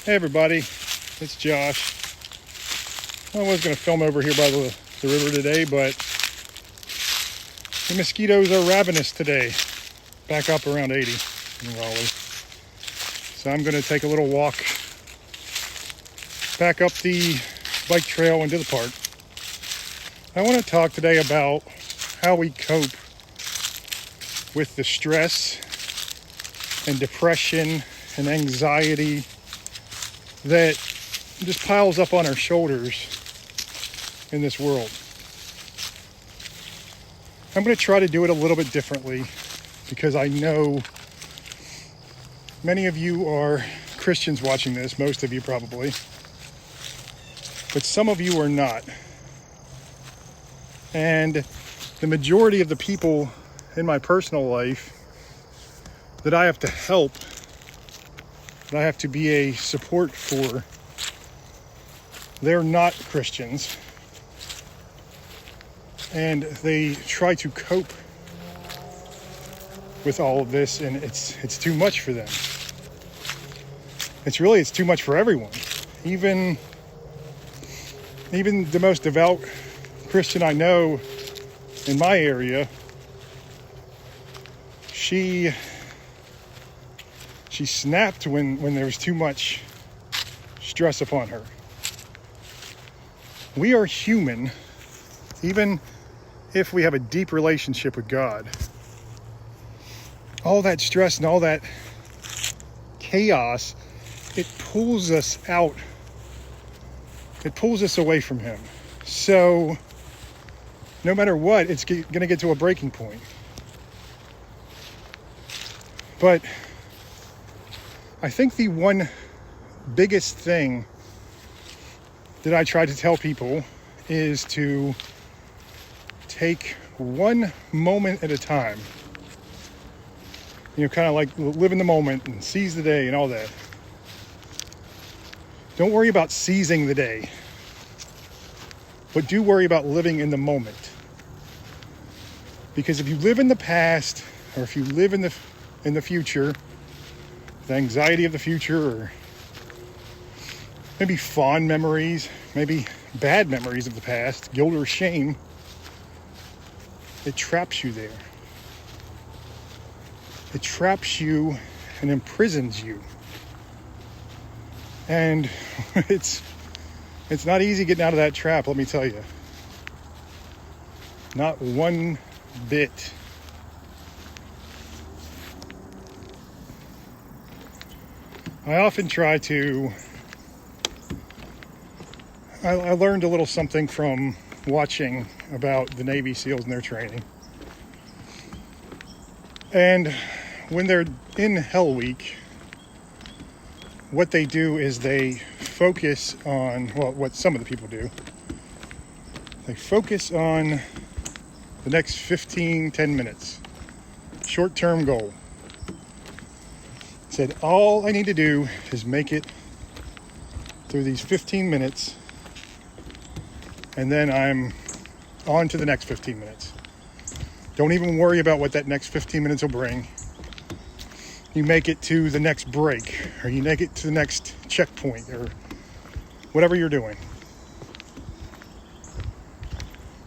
Hey everybody, it's Josh. I was going to film over here by the river today, but the mosquitoes are ravenous today. Back up around 80 in Raleigh. So I'm going to take a little walk back up the bike trail into the park. I want to talk today about how we cope with the stress and depression and anxiety that just piles up on our shoulders in this world. I'm going to try to do it a little bit differently because I know many of you are Christians watching this, most of you probably, but some of you are not. And the majority of the people in my personal life that I have to help, that I have to be a support for, they're not Christians. And they try to cope with all of this, and it's too much for them. It's too much for everyone. Even the most devout Christian I know in my area, she snapped when there was too much stress upon her. We are human, even if we have a deep relationship with God. All that stress and all that chaos, it pulls us out. It pulls us away from Him. So no matter what, it's going to get to a breaking point. But I think the one biggest thing that I try to tell people is to take one moment at a time. Kind of like live in the moment and seize the day and all that. Don't worry about seizing the day, but do worry about living in the moment. Because if you live in the past, or if you live in the future, the anxiety of the future, or maybe fond memories, maybe bad memories of the past, guilt or shame, it traps you there. It traps you and imprisons you. And it's not easy getting out of that trap, let me tell you. Not one bit. I often try to... I learned a little something from watching about the Navy SEALs and their training. And when they're in Hell Week, what they do is they focus on, what some of the people do, they focus on the next 10 minutes. Short-term goal. Said, all I need to do is make it through these 15 minutes, and then I'm on to the next 15 minutes. Don't even worry about what that next 15 minutes will bring. You make it to the next break, or you make it to the next checkpoint, or whatever you're doing.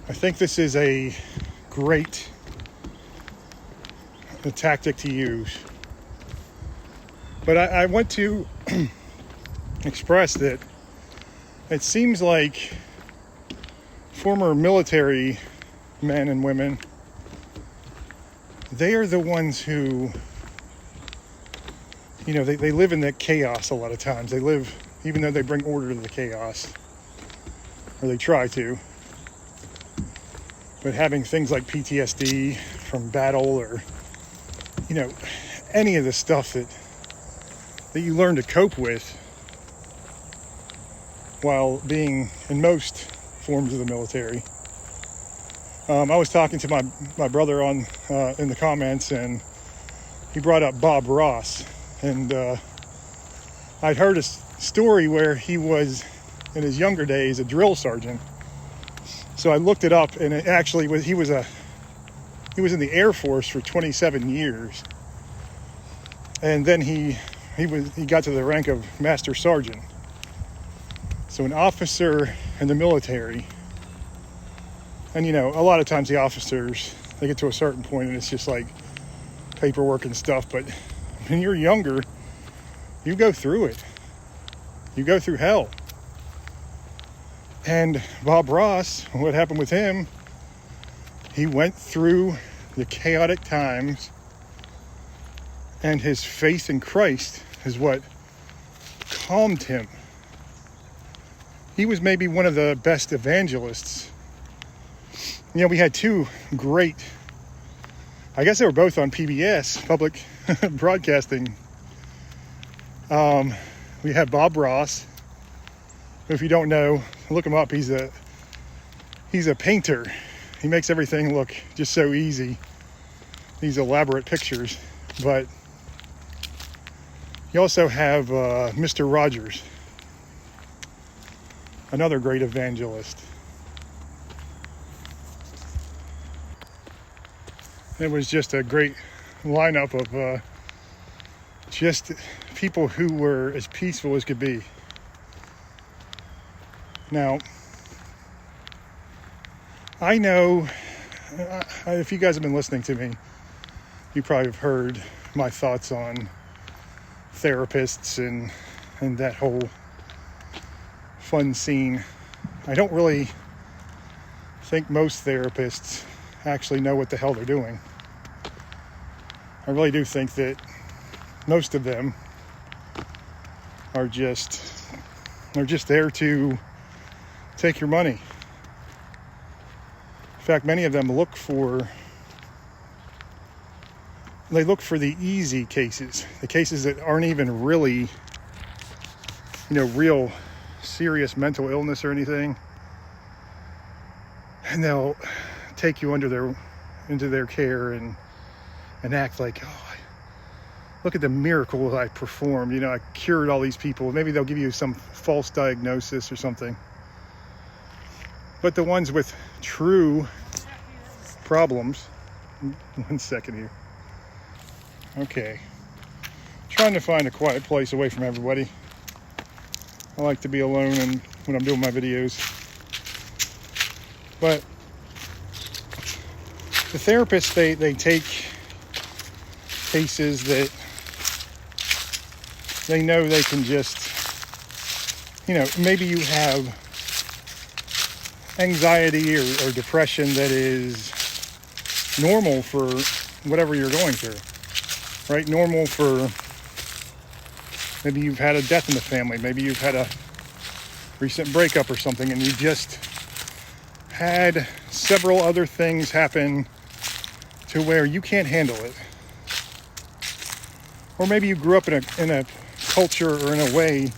I think this is a great tactic to use. But I want to express that it seems like former military men and women, they are the ones who, they live in that chaos a lot of times. They live, even though they bring order to the chaos, or they try to. But having things like PTSD from battle, or, any of the stuff that you learn to cope with while being in most forms of the military. I was talking to my brother in the comments, and he brought up Bob Ross, and I'd heard a story where he was in his younger days a drill sergeant. So I looked it up, and it actually was he was in the Air Force for 27 years, and then he he got to the rank of Master Sergeant. So an officer in the military, and you know, a lot of times the officers, they get to a certain point and it's just like paperwork and stuff, but when you're younger, you go through it. You go through hell. And Bob Ross, what happened with him, he went through the chaotic times, and his faith in Christ is what calmed him. He was maybe one of the best evangelists. You know, we had two great, I guess they were both on PBS, public broadcasting. We had Bob Ross. If you don't know, look him up. He's a painter. He makes everything look just so easy. These elaborate pictures. But you also have Mr. Rogers, another great evangelist. It was just a great lineup of just people who were as peaceful as could be. Now, I know, if you guys have been listening to me, you probably have heard my thoughts on therapists and that whole fun scene. I don't really think most therapists actually know what the hell they're doing. I really do think that most of them are just there to take your money. In fact, many of them look for the easy cases, the cases that aren't even really, real serious mental illness or anything. And they'll take you into their care and act like, oh, look at the miracle that I performed. I cured all these people. Maybe they'll give you some false diagnosis or something. But the ones with true problems, 1 second here. Okay. Trying to find a quiet place away from everybody. I like to be alone when I'm doing my videos. But the therapists, they take cases that they know they can just, maybe you have anxiety or depression that is normal for whatever you're going through, right? Normal for, maybe you've had a death in the family, maybe you've had a recent breakup or something, and you just had several other things happen to where you can't handle it. Or maybe you grew up in a culture or in a way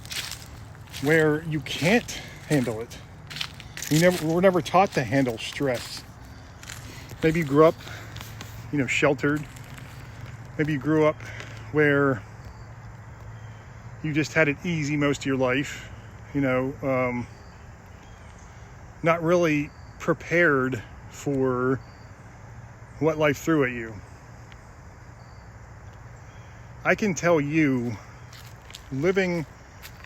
where you can't handle it. We're never taught to handle stress. Maybe you grew up, sheltered. Maybe you grew up where you just had it easy most of your life, not really prepared for what life threw at you. I can tell you, living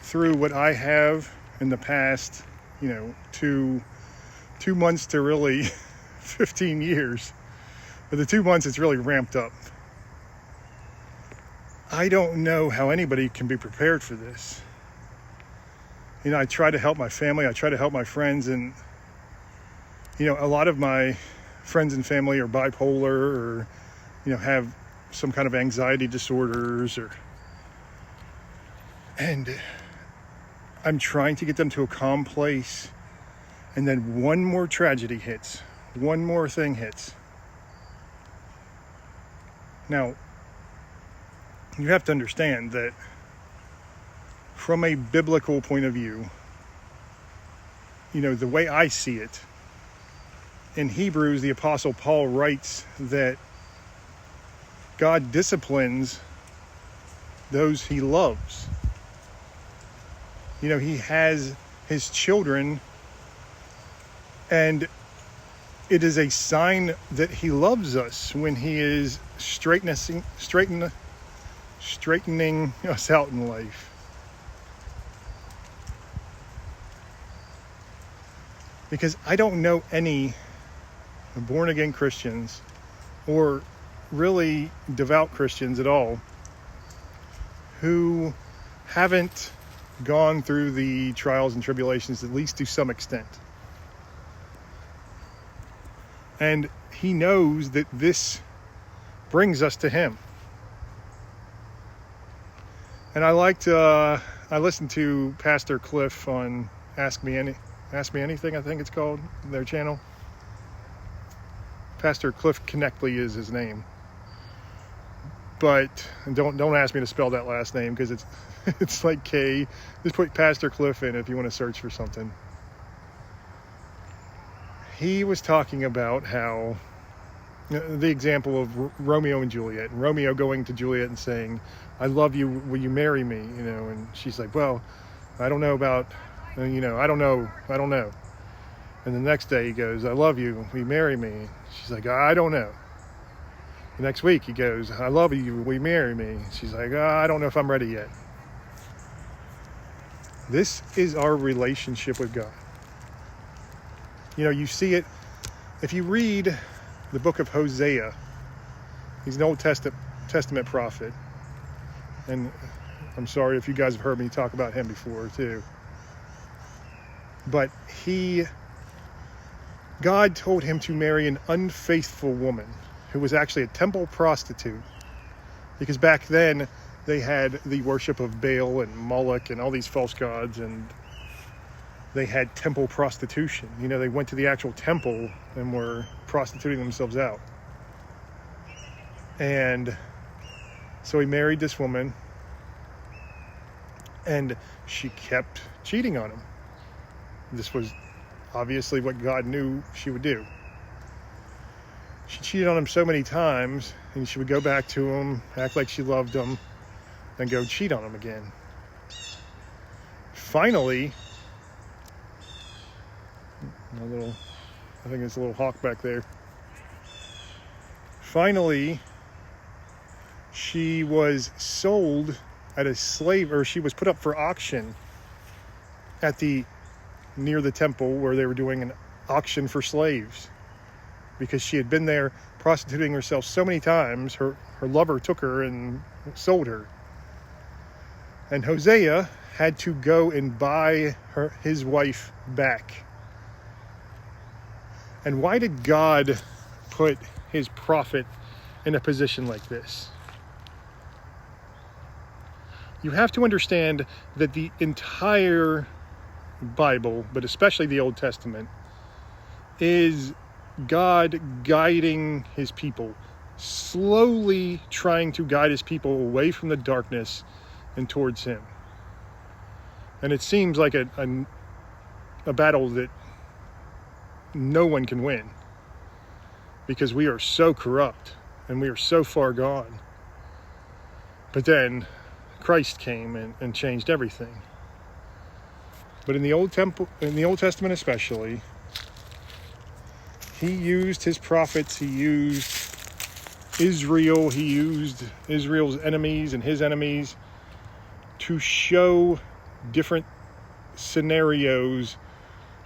through what I have in the past, 2 months to really 15 years, but the 2 months it's really ramped up. I don't know how anybody can be prepared for this. I try to help my family, I try to help my friends, and a lot of my friends and family are bipolar or have some kind of anxiety disorders, and I'm trying to get them to a calm place, and then one more tragedy hits, one more thing hits. Now, you have to understand that from a biblical point of view, the way I see it, in Hebrews, the Apostle Paul writes that God disciplines those he loves. He has his children, and it is a sign that he loves us when he is straightening straightening us out in life. Because I don't know any born-again Christians or really devout Christians at all who haven't gone through the trials and tribulations, at least to some extent. And he knows that this brings us to him. And I listened to Pastor Cliff on Ask Me Anything, I think it's called, their channel. Pastor Cliff Knechtle is his name. But don't ask me to spell that last name, because it's like K. Just put Pastor Cliff in if you want to search for something. He was talking about how the example of Romeo and Juliet, and Romeo going to Juliet and saying, "I love you, will you marry me?" And she's like, "Well, I don't know about, I don't know. And the next day he goes, "I love you, will you marry me?" She's like, "I don't know." The next week he goes, "I love you, will you marry me?" She's like, "I don't know if I'm ready yet." This is our relationship with God. You see it if you read the book of Hosea. He's an Old Testament prophet. And I'm sorry if you guys have heard me talk about him before too. But God told him to marry an unfaithful woman who was actually a temple prostitute. Because back then they had the worship of Baal and Moloch and all these false gods, and they had temple prostitution. They went to the actual temple and were prostituting themselves out. And so he married this woman, and she kept cheating on him. This was obviously what God knew she would do. She cheated on him so many times, and she would go back to him, act like she loved him, then go cheat on him again. Finally, I think it's a little hawk back there. Finally, she was sold at she was put up for auction near the temple where they were doing an auction for slaves. Because she had been there prostituting herself so many times, her lover took her and sold her. And Hosea had to go and buy his wife back. And why did God put his prophet in a position like this? You have to understand that the entire Bible, but especially the Old Testament, is God guiding his people, slowly trying to guide his people away from the darkness and towards him. And it seems like a battle that no one can win, because we are so corrupt and we are so far gone. But then Christ came and changed everything. But in the Old Testament especially, he used his prophets, he used Israel, he used Israel's enemies and his enemies to show different scenarios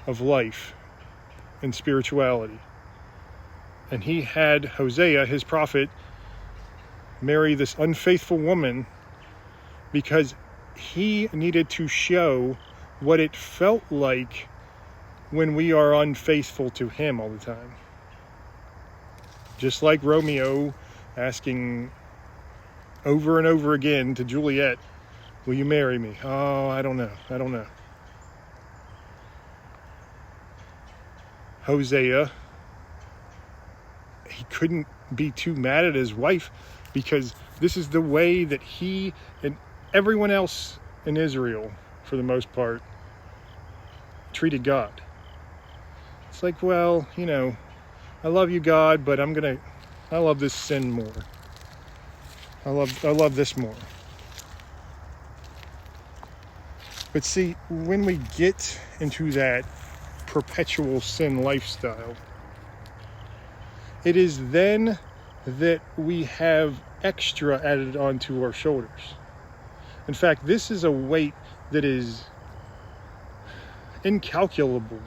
of life and spirituality. And he had Hosea, his prophet, marry this unfaithful woman because he needed to show what it felt like when we are unfaithful to him all the time. Just like Romeo asking over and over again to Juliet, "Will you marry me?" "Oh, I don't know. Hosea, he couldn't be too mad at his wife, because this is the way that he and everyone else in Israel, for the most part, treated God. It's like, well, I love you, God, but I love this sin more. I love this more. But see, when we get into that perpetual sin lifestyle, it is then that we have extra added onto our shoulders. In fact, this is a weight that is incalculable.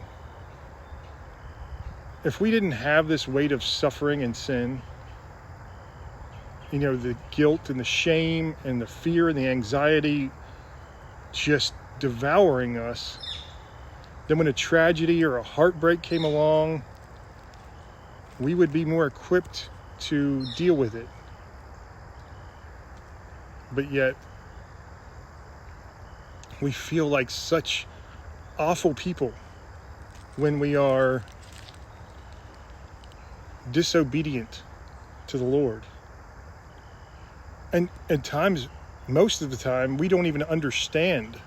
If we didn't have this weight of suffering and sin, the guilt and the shame and the fear and the anxiety just devouring us, then when a tragedy or a heartbreak came along, we would be more equipped to deal with it. But yet, we feel like such awful people when we are disobedient to the Lord. And at times, most of the time, we don't even understand.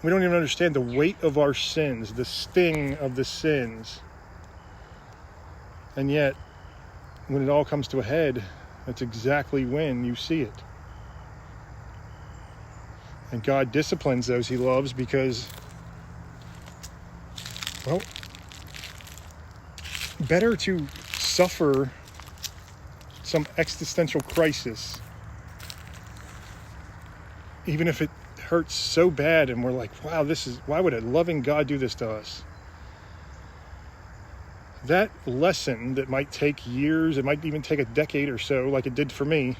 We don't even understand the weight of our sins, the sting of the sins. And yet, when it all comes to a head, that's exactly when you see it. And God disciplines those He loves because, well, better to suffer some existential crisis, even if it hurts so bad and we're like, wow, why would a loving God do this to us? That lesson that might take years, it might even take a decade or so, like it did for me,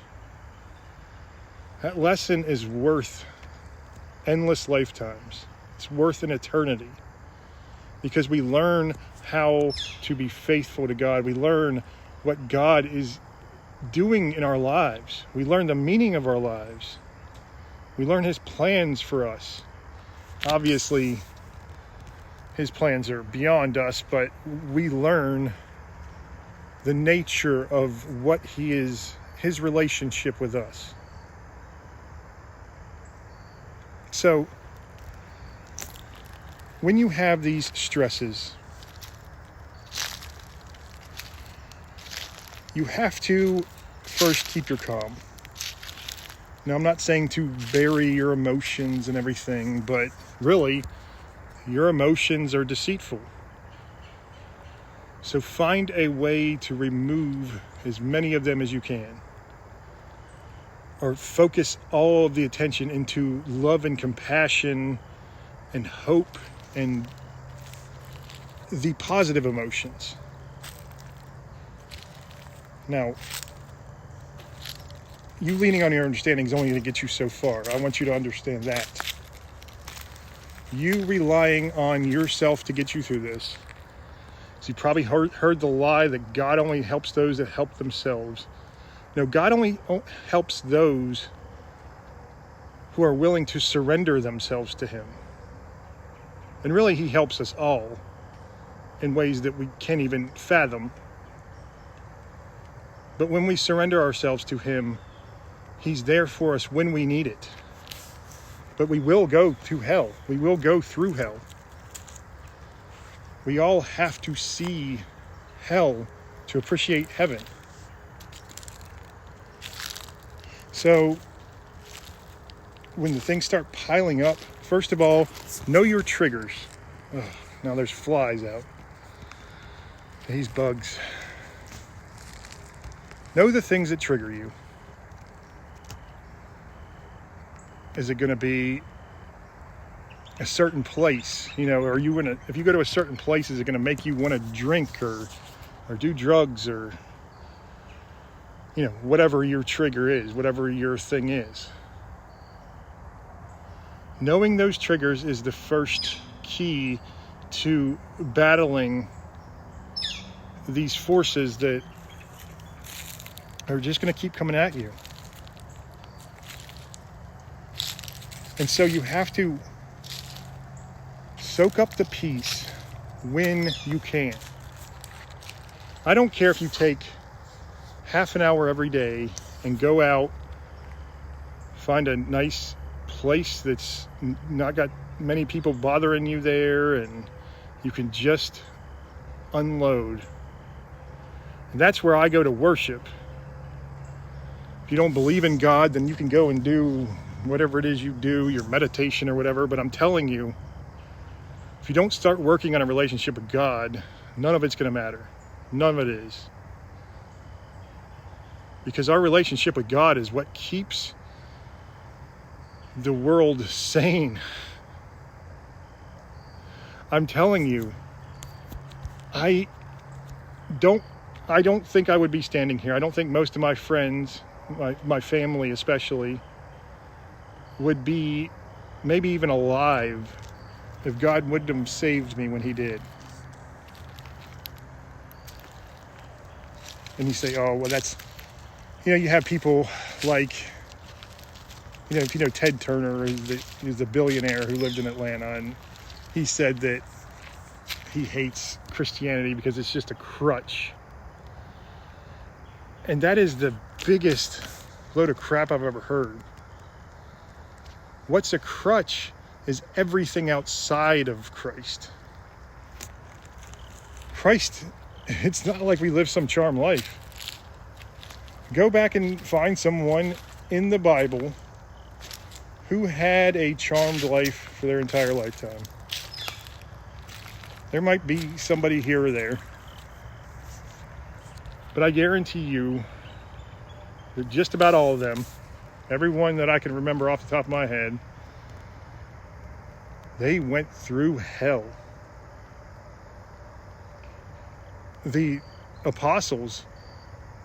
that lesson is worth endless lifetimes. It's worth an eternity, because we learn how to be faithful to God. We learn what God is doing in our lives. We learn the meaning of our lives. We learn His plans for us. Obviously, His plans are beyond us, but we learn the nature of what He is, His relationship with us. So, when you have these stresses, you have to first keep your calm. Now, I'm not saying to bury your emotions and everything, but really, your emotions are deceitful. So find a way to remove as many of them as you can. Or focus all of the attention into love and compassion and hope and the positive emotions. Now, you leaning on your understanding is only going to get you so far. I want you to understand that. You relying on yourself to get you through this. So you probably heard the lie that God only helps those that help themselves. No, God only helps those who are willing to surrender themselves to Him. And really, He helps us all in ways that we can't even fathom. But when we surrender ourselves to Him, He's there for us when we need it. But we will go to hell. We will go through hell. We all have to see hell to appreciate heaven. So, when the things start piling up, first of all, know your triggers. Ugh, now there's flies out. These bugs. Know the things that trigger you. Is it going to be a certain place? Are you if you go to a certain place, is it going to make you want to drink or do drugs or, whatever your trigger is, whatever your thing is. Knowing those triggers is the first key to battling these forces that are just going to keep coming at you. And so you have to soak up the peace when you can. I don't care if you take half an hour every day and go out, find a nice place that's not got many people bothering you there, and you can just unload. And that's where I go to worship. If you don't believe in God, then you can go and do whatever it is you do, your meditation or whatever. But I'm telling you, if you don't start working on a relationship with God, none of it's going to matter. None of it is. because our relationship with God is what keeps the world sane. I'm telling you, I don't think I would be standing here. I don't think most of my friends, my family especially, would be maybe even alive if God wouldn't have saved me when he did. And you say, oh, well, that's, you have people like, if you know Ted Turner, he's the billionaire who lived in Atlanta, and he said that he hates Christianity because it's just a crutch. And that is the biggest load of crap I've ever heard. What's a crutch is everything outside of Christ. Christ, it's not like we live some charmed life. Go back and find someone in the Bible who had a charmed life for their entire lifetime. There might be somebody here or there, but I guarantee you that just about all of them, everyone that I can remember off the top of my head, they went through hell. The apostles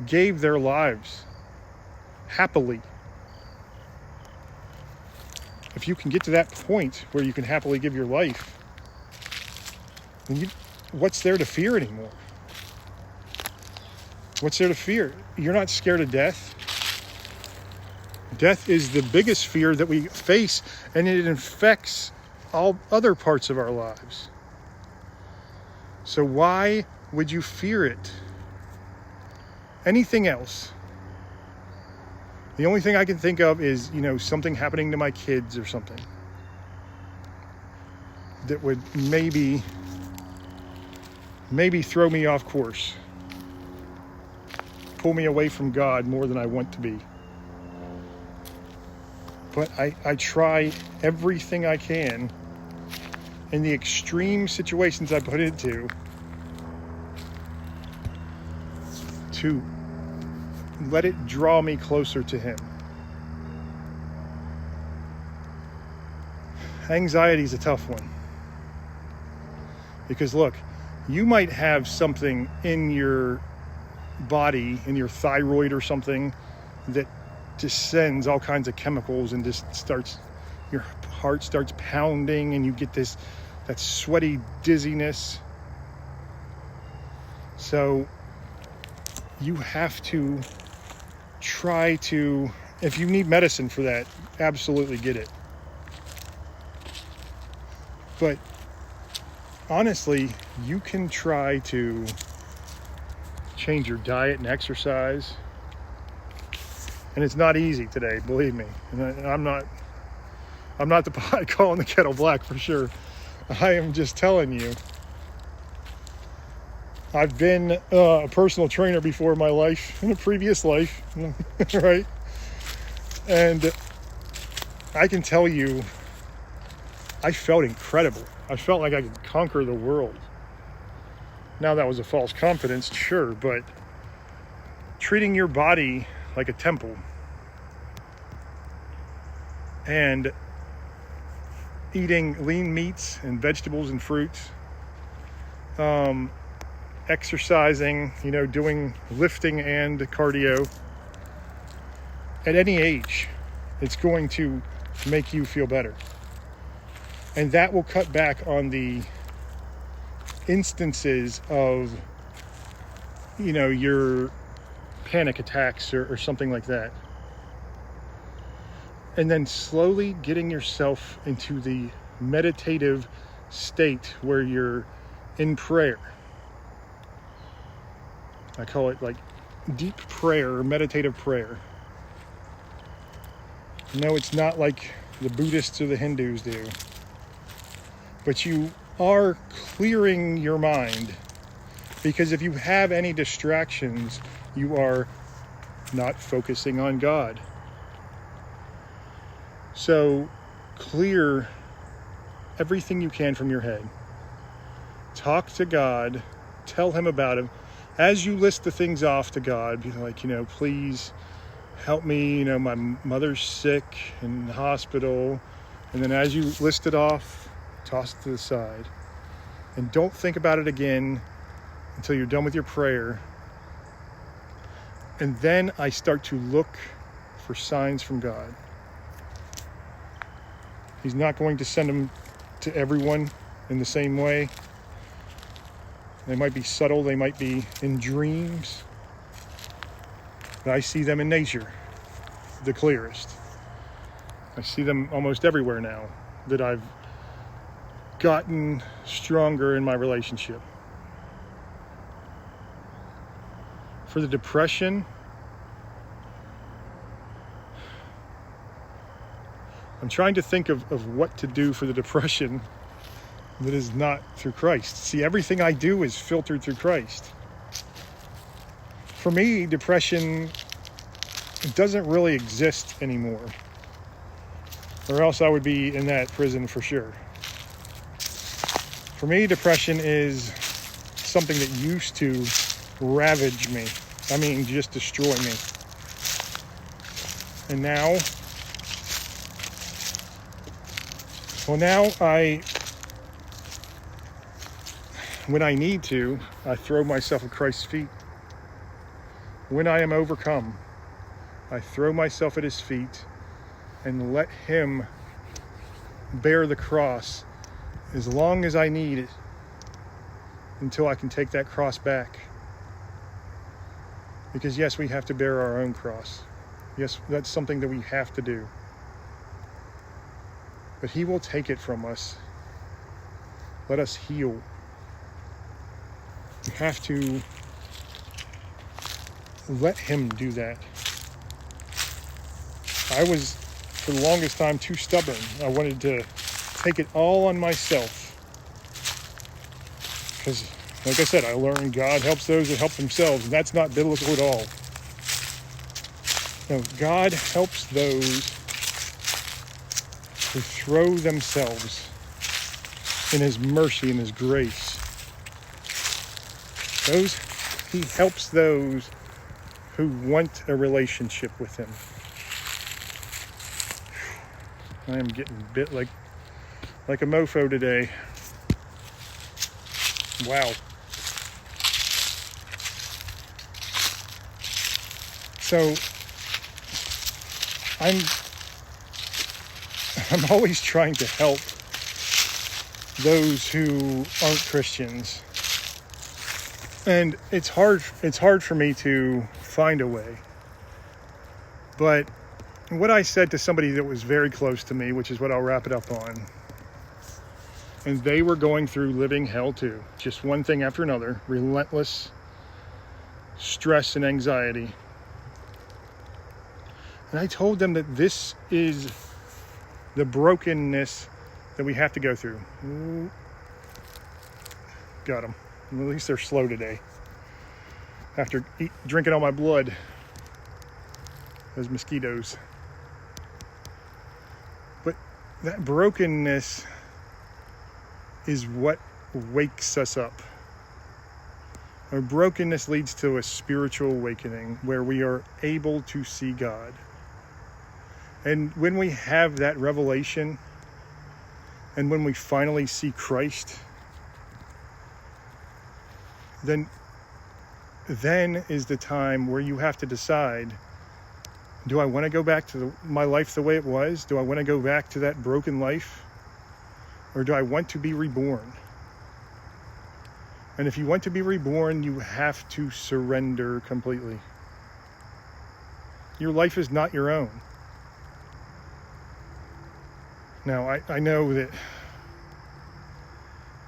gave their lives happily. If you can get to that point where you can happily give your life, then what's there to fear anymore? What's there to fear? You're not scared of death. Death is the biggest fear that we face, and it infects all other parts of our lives. So why would you fear it? Anything else? The only thing I can think of is, something happening to my kids or something that would maybe throw me off course, pull me away from God more than I want to be. But I try everything I can in the extreme situations I put into to let it draw me closer to him. Anxiety is a tough one. Because look, you might have something in your body, in your thyroid or something, that just sends all kinds of chemicals and just your heart starts pounding and you get that sweaty dizziness. So you have to try to, if you need medicine for that, absolutely get it. But honestly, you can try to change your diet and exercise. And it's not easy today, believe me. And I'm not the pot calling the kettle black for sure. I am just telling you. I've been a personal trainer before in my life, in a previous life, right? And I can tell you, I felt incredible. I felt like I could conquer the world. Now that was a false confidence, sure, but treating your body like a temple and eating lean meats and vegetables and fruits, exercising, doing lifting and cardio at any age, it's going to make you feel better. And that will cut back on the instances of, your panic attacks or something like that. And then slowly getting yourself into the meditative state where you're in prayer. I call it like deep prayer or meditative prayer. No, it's not like the Buddhists or the Hindus do. But you are clearing your mind, because if you have any distractions, you are not focusing on God. So clear everything you can from your head. Talk to God, tell him about him, as you list the things off to God, be like, please help me, my mother's sick in the hospital. And then as you list it off, toss it to the side. And don't think about it again until you're done with your prayer. And then I start to look for signs from God. He's not going to send them to everyone in the same way. They might be subtle, they might be in dreams. But I see them in nature the clearest. I see them almost everywhere now that I've gotten stronger in my relationship. For the depression, I'm trying to think of what to do for the depression that is not through Christ. See, everything I do is filtered through Christ. For me, depression, it doesn't really exist anymore. Or else I would be in that prison for sure. For me, depression is something that used to ravage me. I mean, just destroy me. And now, when I need to, I throw myself at Christ's feet. When I am overcome, I throw myself at his feet and let him bear the cross as long as I need it until I can take that cross back. Because yes, we have to bear our own cross. Yes, that's something that we have to do. But he will take it from us. Let us heal. You have to let him do that. I was, for the longest time, too stubborn. I wanted to take it all on myself. Because, like I said, I learned God helps those that help themselves, and that's not biblical at all. No, God helps those who throw themselves in his mercy and his grace. He helps those who want a relationship with him. I am getting bit like a mofo today. Wow. So I'm always trying to help those who aren't Christians. And it's hard for me to find a way. But what I said to somebody that was very close to me, which is what I'll wrap it up on, and they were going through living hell too. Just one thing after another, relentless stress and anxiety. And I told them that this is the brokenness that we have to go through. Ooh. Got them. At least they're slow today. After drinking all my blood. Those mosquitoes. But that brokenness is what wakes us up. Our brokenness leads to a spiritual awakening where we are able to see God. And when we have that revelation, and when we finally see Christ, then is the time where you have to decide, do I want to go back to my life the way it was? Do I want to go back to that broken life? Or do I want to be reborn? And if you want to be reborn, you have to surrender completely. Your life is not your own. Now, I know that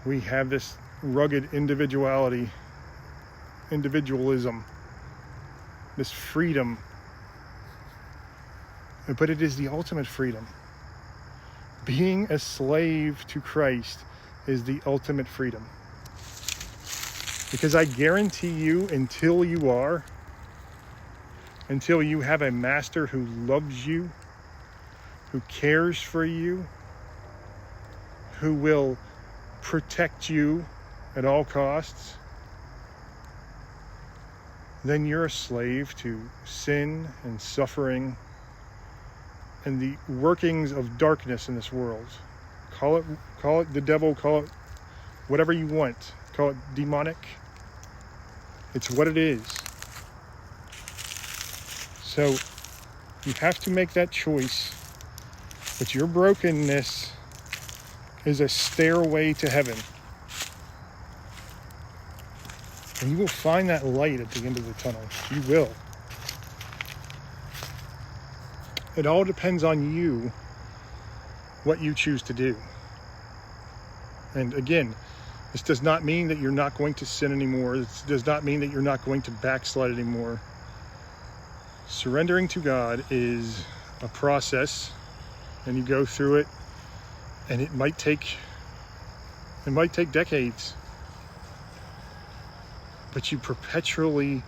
we have this rugged individualism, this freedom, but it is the ultimate freedom. Being a slave to Christ is the ultimate freedom. Because I guarantee you, until you have a master who loves you, who cares for you, who will protect you at all costs, then you're a slave to sin and suffering and the workings of darkness in this world. Call it the devil, call it whatever you want. Call it demonic. It's what it is. So you have to make that choice. But your brokenness is a stairway to heaven. And you will find that light at the end of the tunnel. You will. It all depends on you, what you choose to do. And again, this does not mean that you're not going to sin anymore. This does not mean that you're not going to backslide anymore. Surrendering to God is a process, and you go through it, and it might take decades. But you perpetually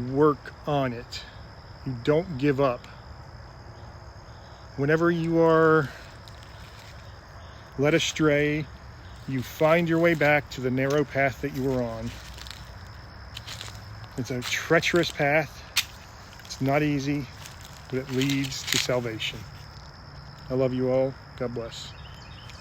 work on it. You don't give up. Whenever you are led astray, you find your way back to the narrow path that you were on. It's a treacherous path. It's not easy, but it leads to salvation. I love you all. God bless.